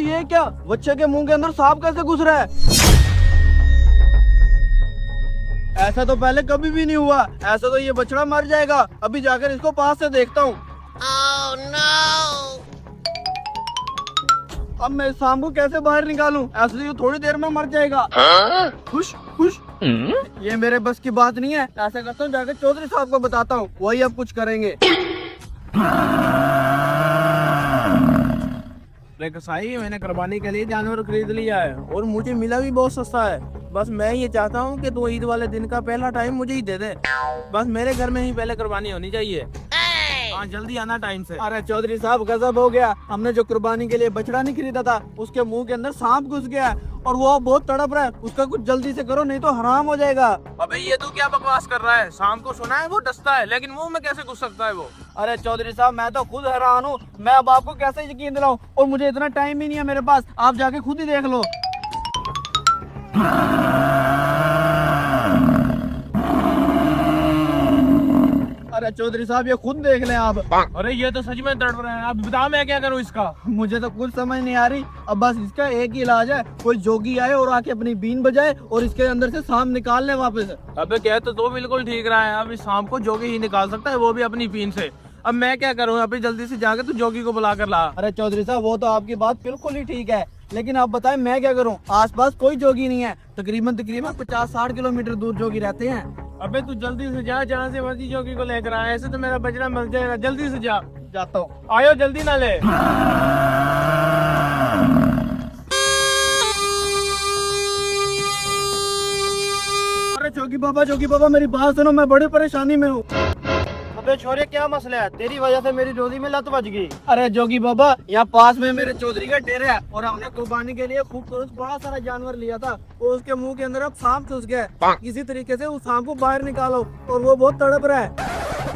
ये क्या, बच्चे के मुंह के अंदर सांप कैसे घुस रहा है? ऐसा तो पहले कभी भी नहीं हुआ। ऐसा तो ये बछड़ा मर जाएगा। अभी जाकर इसको पास से देखता हूँ। Oh no! अब मैं इस सांप को कैसे बाहर निकालूं? ऐसे तो ये थोड़ी देर में मर जाएगा। खुश खुश, ये मेरे बस की बात नहीं है। ऐसा करता हूँ, जाकर चौधरी साहब को बताता हूँ, वही अब कुछ करेंगे। कसाई, मैंने कुर्बानी के लिए जानवर खरीद लिया है और मुझे मिला भी बहुत सस्ता है। बस मैं ये चाहता हूँ कि तू ईद वाले दिन का पहला टाइम मुझे ही दे दे। बस मेरे घर में ही पहले कुर्बानी होनी चाहिए। हाँ, जल्दी आना टाइम से। अरे चौधरी साहब, गजब हो गया। हमने जो कुर्बानी के लिए बछड़ा नहीं खरीदा था, उसके मुंह के अंदर सांप घुस गया और वो बहुत तड़प रहा है। उसका कुछ जल्दी से करो, नहीं तो हराम हो जाएगा। अबे ये तू क्या बकवास कर रहा है? शाम को सुना है वो डसता है, लेकिन मुंह में कैसे घुस सकता है वो? अरे चौधरी साहब, मैं तो खुद हैरान हूँ। मैं अब आपको कैसे यकीन दिलाऊं, और मुझे इतना टाइम ही नहीं है मेरे पास। आप जाके खुद ही देख लो। अरे चौधरी साहब, ये खुद देख लें आप। अरे ये तो सच में तड़प रहा है। अब बता मैं क्या करूँ इसका? मुझे तो कुछ समझ नहीं आ रही। अब बस इसका एक ही इलाज है, कोई जोगी आए और आके अपनी बीन बजाए और इसके अंदर से सांप निकाल ले वापस। अबे कह तो बिल्कुल ठीक रहा है। अब इस सांप को जोगी ही निकाल सकता है, वो भी अपनी पीन से। अब मैं क्या करूँ? अभी जल्दी से जाके तू जोगी को बुला कर ला। अरे चौधरी साहब, वो तो आपकी बात बिल्कुल ही ठीक है, लेकिन आप बताएं मैं क्या करूं? आसपास कोई जोगी नहीं है। तकरीबन 50-60 किलोमीटर दूर जोगी रहते हैं। अबे तू जल्दी से जा, जहाँ से मर्जी जोगी को लेकर आया। ऐसे तो मेरा बछड़ा मर जाएगा। जल्दी से जा। जाता हूँ। आयो, जल्दी ना ले। अरे जोगी बाबा मेरी बात सुनो, मैं बड़ी परेशानी में हूँ। अबे छोरे, क्या मसला है? तेरी वजह से मेरी जोड़ी में लत बज गई। अरे जोगी बाबा, यहाँ पास में मेरे चौधरी का डेरा है और हमने कुर्बानी के लिए खूबसूरत बड़ा सारा जानवर लिया था। और उसके मुंह के अंदर अब सांप घुस गया है। किसी तरीके से उस सांप को बाहर निकालो, और वो बहुत तड़प रहा है।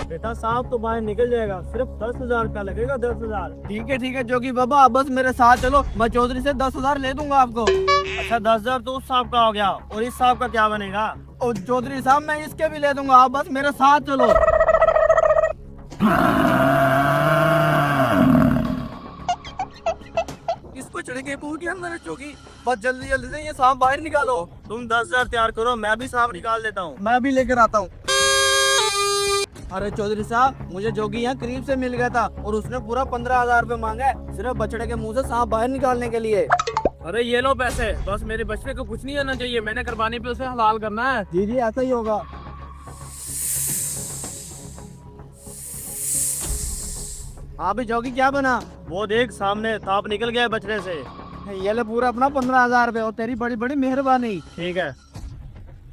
बेटा, सांप तो बाहर निकल जाएगा, सिर्फ 10,000 रुपया लगेगा। 10,000? ठीक है जोगी बाबा, आप बस मेरे साथ चलो, मैं चौधरी से 10,000 ले दूंगा आपको। अच्छा, 10,000 तो उस सांप का हो गया, और इस सांप का क्या बनेगा? और चौधरी साहब, मैं इसके भी ले दूंगा, आप बस मेरे साथ चलो। इस बछड़े के मुंह के अंदर है जोगी, बस जल्दी जल्दी से ये सांप बाहर निकालो। तुम 10,000 तैयार करो, मैं भी सांप निकाल देता हूँ। मैं भी लेकर आता हूँ। अरे चौधरी साहब, मुझे जोगी यहाँ करीब से मिल गया था और उसने पूरा 15,000 रुपए मांगा है, सिर्फ बछड़े के मुंह से सांप बाहर निकालने के लिए। अरे ये लो पैसे। बस मेरे बछड़े को कुछ नहीं होना चाहिए। मैंने कुर्बानी पे उसे हलाल करना है। जी जी, ऐसा ही होगा। हाँ भी जोगी, क्या बना? वो देख, सामने सांप निकल गया है बछड़े से। ये ले पूरा अपना 15,000 रुपए, और तेरी बड़ी बड़ी मेहरबानी। ठीक है।